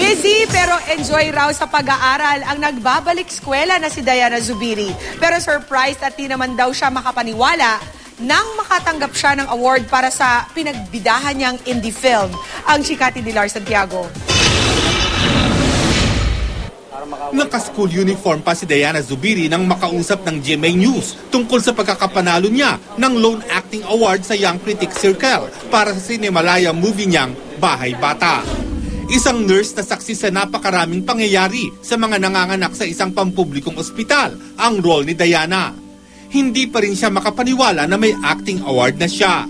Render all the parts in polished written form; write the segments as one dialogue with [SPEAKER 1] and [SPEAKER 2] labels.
[SPEAKER 1] Busy pero enjoy raw sa pag-aaral ang nagbabalik eskwela na si Diana Zubiri. Pero surprised at di naman daw siya makapaniwala nang makatanggap siya ng award para sa pinagbidahan niyang indie film, ang Chikati Dilar Santiago.
[SPEAKER 2] Naka-school uniform pa si Diana Zubiri nang makausap ng GMA News tungkol sa pagkakapanalo niya ng Lone Acting Award sa Young Critics Circle para sa Cinemalaya movie niyang Bahay Bata. Isang nurse na saksi sa napakaraming pangyayari sa mga nanganganak sa isang pampublikong ospital ang role ni Diana. Hindi pa rin siya makapaniwala na may acting award na siya.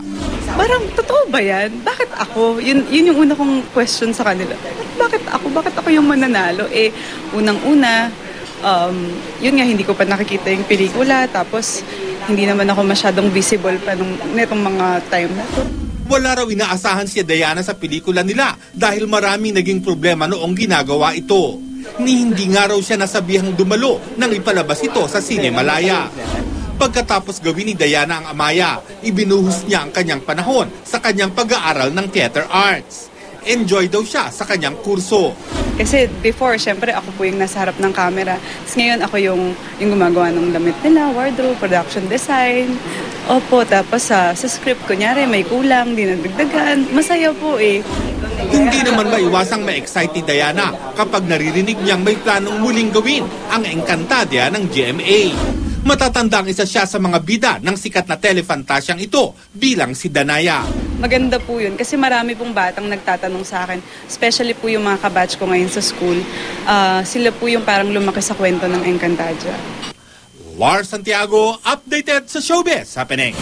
[SPEAKER 3] Parang, totoo ba yan? Bakit ako? Yun yung una kong question sa kanila. Bakit ako? Bakit ako yung mananalo? Unang-una, yun nga, hindi ko pa nakikita yung pelikula. Tapos, hindi naman ako masyadong visible pa netong mga time na to.
[SPEAKER 2] Wala raw inaasahan si Diana sa pelikula nila dahil maraming naging problema noong ginagawa ito. Hindi nga raw siya nasabihang dumalo nang ipalabas ito sa Cinemalaya. Pagkatapos gawin ni Diana ang Amaya, ibinuhos niya ang kanyang panahon sa kanyang pag-aaral ng theater arts. Enjoy daw siya sa kanyang kurso.
[SPEAKER 3] Kasi before, syempre ako po yung nasa harap ng camera. Tapos ngayon ako yung gumagawa ng damit nila, wardrobe, production design. Opo, tapos sa script, kunyari may kulang, dinadagdagan. Masaya po eh.
[SPEAKER 2] Hindi naman maiwasang ma-excite ni Diana kapag naririnig niyang may planong muling gawin ang Encantadia ng GMA. Matatandang isa siya sa mga bida ng sikat na telefantasyang ito bilang si Danaya.
[SPEAKER 3] Maganda po yun kasi marami pong batang nagtatanong sa akin, especially po yung mga kabatch ko ngayon sa school. Sila po yung parang lumaki sa kwento ng Encantadia.
[SPEAKER 2] Lars Santiago, updated sa Showbiz Happening.